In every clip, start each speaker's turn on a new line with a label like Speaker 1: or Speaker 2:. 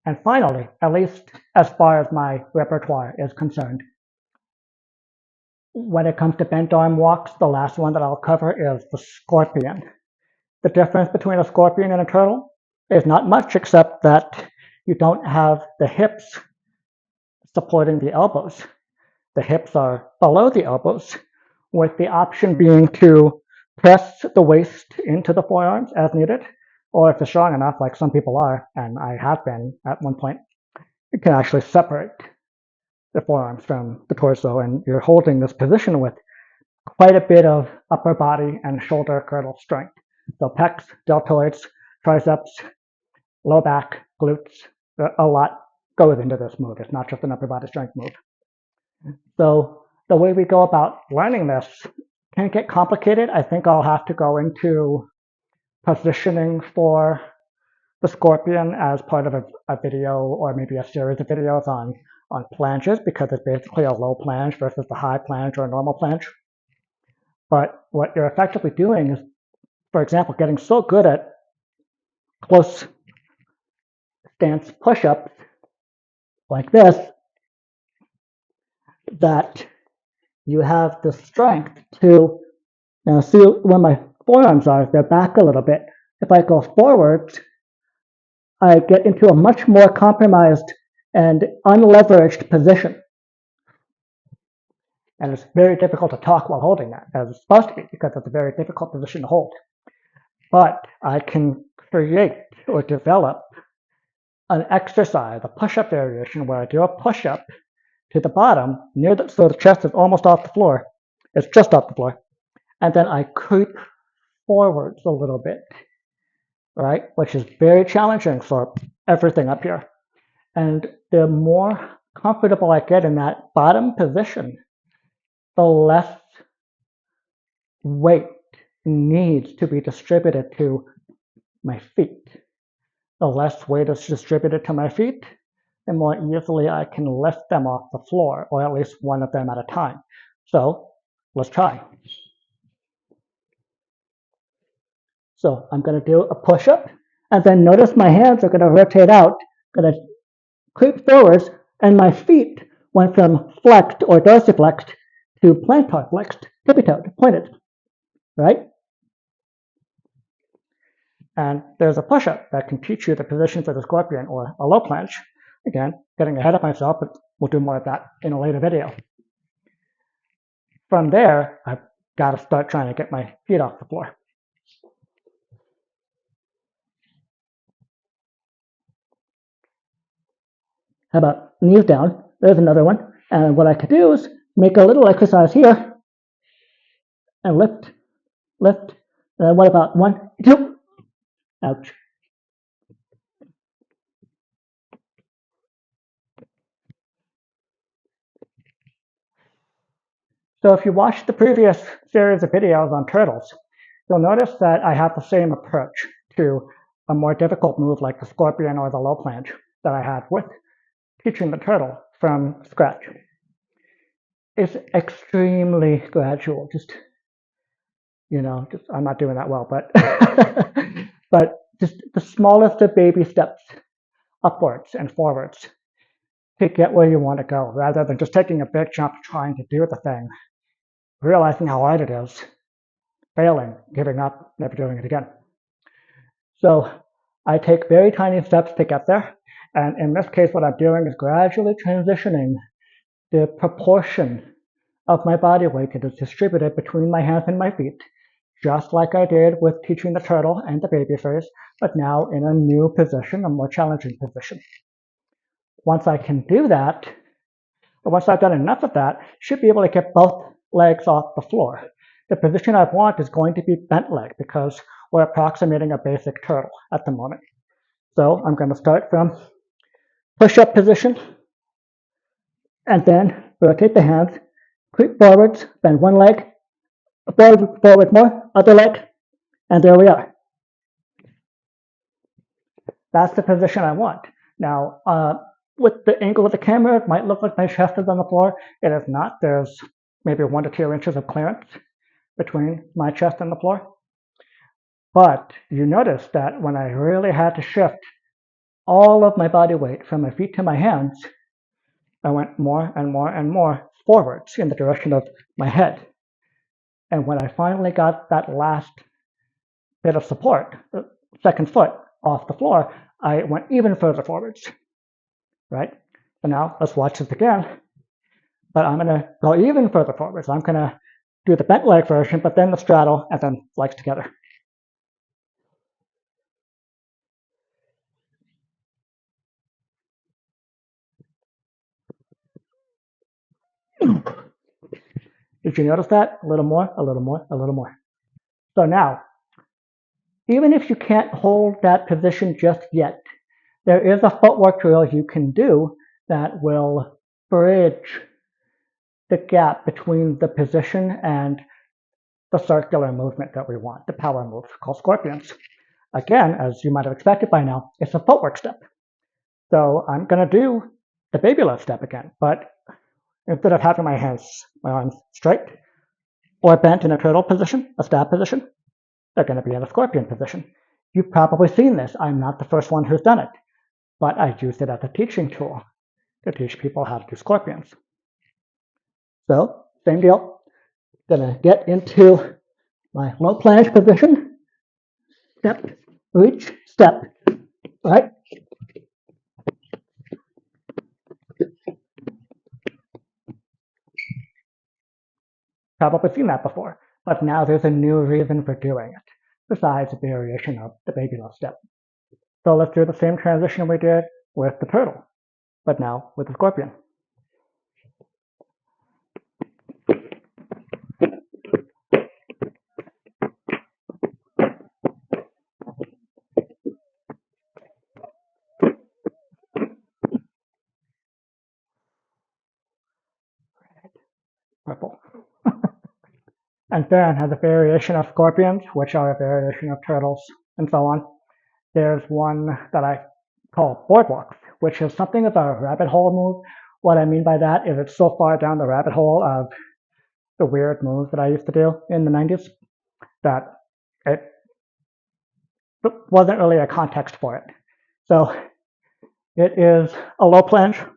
Speaker 1: And finally, at least as far as my repertoire is concerned, when it comes to bent arm walks, the last one that I'll cover is the scorpion. The difference between a scorpion and a turtle is not much, except that you don't have the hips supporting the elbows. The hips are below the elbows, with the option being to press the waist into the forearms as needed, or if you're strong enough, like some people are, and I have been at one point, you can actually separate the forearms from the torso, and you're holding this position with quite a bit of upper body and shoulder girdle strength. So pecs, deltoids, triceps, low back, glutes, a lot goes into this move. It's not just an upper body strength move. So the way we go about learning this can get complicated. I think I'll have to go into positioning for the scorpion as part of a video, or maybe a series of videos on planches, because it's basically a low planche versus the high planche or a normal planche. But what you're effectively doing is, for example, getting so good at close stance push-ups like this that you have the strength to, now see where my forearms are, they're back a little bit. If I go forward, I get into a much more compromised and unleveraged position. And it's very difficult to talk while holding that, as it's supposed to be, because it's a very difficult position to hold. But I can create or develop an exercise, a push-up variation, where I do a push-up to the bottom, so the chest is almost off the floor. It's just off the floor. And then I creep forwards a little bit, right? Which is very challenging for everything up here. And the more comfortable I get in that bottom position, the less weight needs to be distributed to my feet. The less weight is distributed to my feet, the more easily I can lift them off the floor, or at least one of them at a time. So let's try. So I'm going to do a push-up, and then notice my hands are going to rotate out, going to creep forwards, and my feet went from flexed or dorsiflexed to plantar flexed, tippy-toed, pointed, right? And there's a push-up that can teach you the position for the scorpion or a low planche. Again, getting ahead of myself, but we'll do more of that in a later video. From there, I've got to start trying to get my feet off the floor. How about knees down? There's another one. And what I could do is make a little exercise here and lift, lift. And then what about 1, 2? Ouch. So if you watched the previous series of videos on turtles, you'll notice that I have the same approach to a more difficult move like the scorpion or the low planche that I had with teaching the turtle from scratch. It's extremely gradual. I'm not doing that well, but but just the smallest of baby steps upwards and forwards to get where you want to go, rather than just taking a big jump trying to do the thing, realizing how hard it is, failing, giving up, never doing it again. So I take very tiny steps to get there. And in this case, what I'm doing is gradually transitioning the proportion of my body weight that is distributed between my hands and my feet, just like I did with teaching the turtle and the baby phase, but now in a new position, a more challenging position. Once I can do that, or once I've done enough of that, should be able to get both legs off the floor. The position I want is going to be bent leg, because we're approximating a basic turtle at the moment. So I'm going to start from push-up position, and then rotate the hands, creep forwards, bend one leg, forward more, other leg, and there we are. That's the position I want. Now, with the angle of the camera, it might look like my chest is on the floor. It is not. There's maybe 1 to 2 inches of clearance between my chest and the floor. But you notice that when I really had to shift all of my body weight from my feet to my hands, I went more and more and more forwards in the direction of my head. And when I finally got that last bit of support, the second foot off the floor, I went even further forwards, right? So now let's watch this again, but I'm gonna go even further forwards. I'm gonna do the bent leg version, but then the straddle and then legs together. Did you notice that? A little more, a little more, a little more. So now, even if you can't hold that position just yet, there is a footwork drill you can do that will bridge the gap between the position and the circular movement that we want, the power move called scorpions. Again, as you might have expected by now, it's a footwork step. So I'm going to do the baby left step again, but instead of having my arms straight or bent in a turtle position, a stab position, they're going to be in a scorpion position. You've probably seen this. I'm not the first one who's done it, but I used it as a teaching tool to teach people how to do scorpions. So, same deal. Gonna get into my low planche position. Step, reach, step, right? Probably seen that before, but now there's a new reason for doing it, besides a variation of the baby left step. So let's do the same transition we did with the turtle, but now with the scorpion. Purple. And then has a variation of scorpions, which are a variation of turtles, and so on. There's one that I call boardwalks, which is something of a rabbit hole move. What I mean by that is it's so far down the rabbit hole of the weird moves that I used to do in the 90s that it wasn't really a context for it. So it is a low planche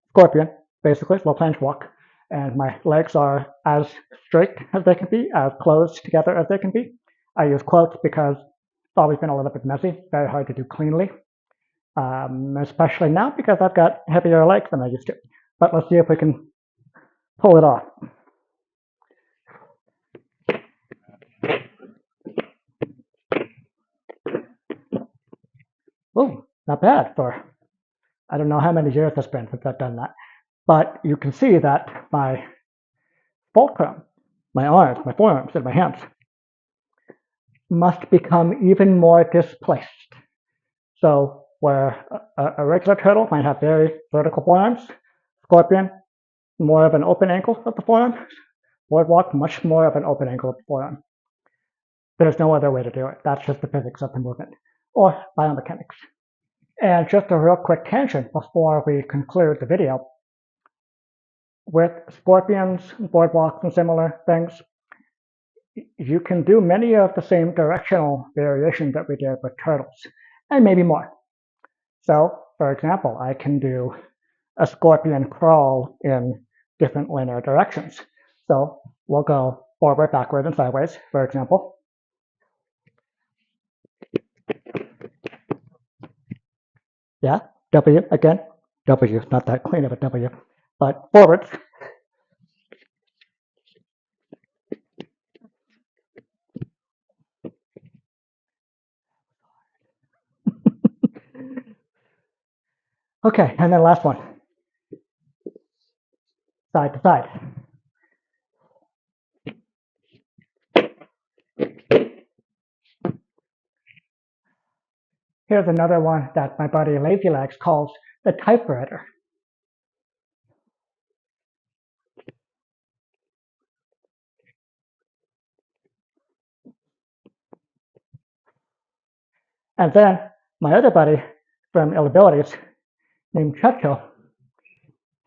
Speaker 1: scorpion, basically, low planche walk. And my legs are as straight as they can be, as closed together as they can be. I use quotes because it's always been a little bit messy, very hard to do cleanly, especially now because I've got heavier legs than I used to. But let's see if we can pull it off. Oh, not bad for, I don't know how many years it's been since I've done that. But you can see that my fulcrum, my arms, my forearms, and my hands must become even more displaced. So where a regular turtle might have very vertical forearms, scorpion, more of an open ankle of the forearm, boardwalk, much more of an open ankle of the forearm. There's no other way to do it. That's just the physics of the movement, or biomechanics. And just a real quick tangent before we conclude the video. With scorpions, boardwalks, and similar things, you can do many of the same directional variations that we did with turtles, and maybe more. So, for example, I can do a scorpion crawl in different linear directions. So we'll go forward, backward, and sideways, for example. Yeah, W again. W, not that clean of a W, but forwards. Okay, and then last one. Side to side. Here's another one that my buddy Lazy Legs calls the typewriter. And then my other buddy from Ill Abilities, named Chetko,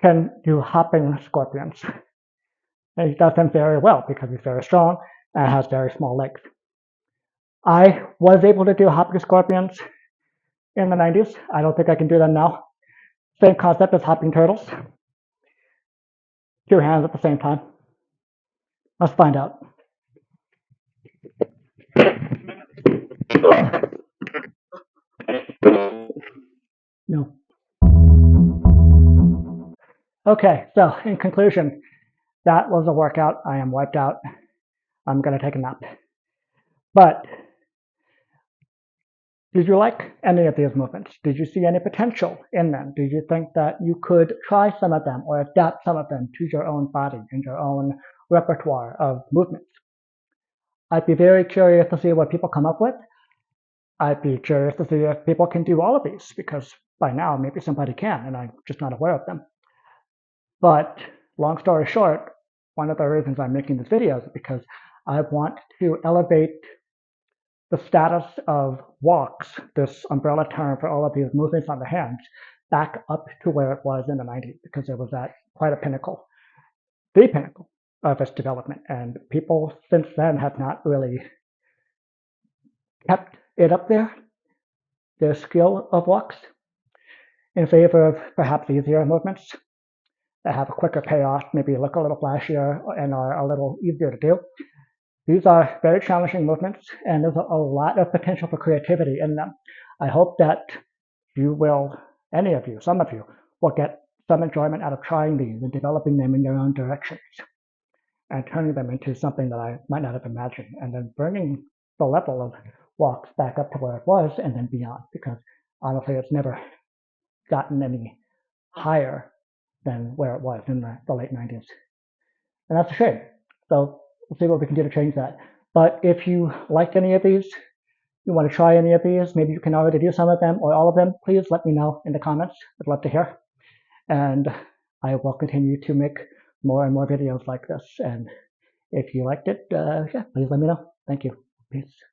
Speaker 1: can do hopping scorpions. And he does them very well because he's very strong and has very small legs. I was able to do hopping scorpions in the 90s. I don't think I can do them now. Same concept as hopping turtles. Two hands at the same time. Let's find out. No. Okay, so in conclusion, that was a workout. I am wiped out. I'm going to take a nap. But did you like any of these movements? Did you see any potential in them? Did you think that you could try some of them or adapt some of them to your own body and your own repertoire of movements? I'd be very curious to see what people come up with. I'd be curious to see if people can do all of these, because by now maybe somebody can and I'm just not aware of them. But long story short, one of the reasons I'm making this video is because I want to elevate the status of walks, this umbrella term for all of these movements on the hands, back up to where it was in the 90s, because it was at quite a pinnacle, the pinnacle of its development. And people since then have not really kept it up there, their skill of walks, in favor of perhaps easier movements that have a quicker payoff, maybe look a little flashier and are a little easier to do. These are very challenging movements, and there's a lot of potential for creativity in them. I hope that you will, any of you, some of you, will get some enjoyment out of trying these and developing them in your own directions and turning them into something that I might not have imagined, and then bringing the level of walks back up to where it was and then beyond, because honestly, it's never gotten any higher than where it was in the late 90s. And that's a shame. So we'll see what we can do to change that. But if you liked any of these, you want to try any of these, maybe you can already do some of them or all of them, please let me know in the comments. I'd love to hear. And I will continue to make more and more videos like this. And if you liked it, yeah, please let me know. Thank you. Peace.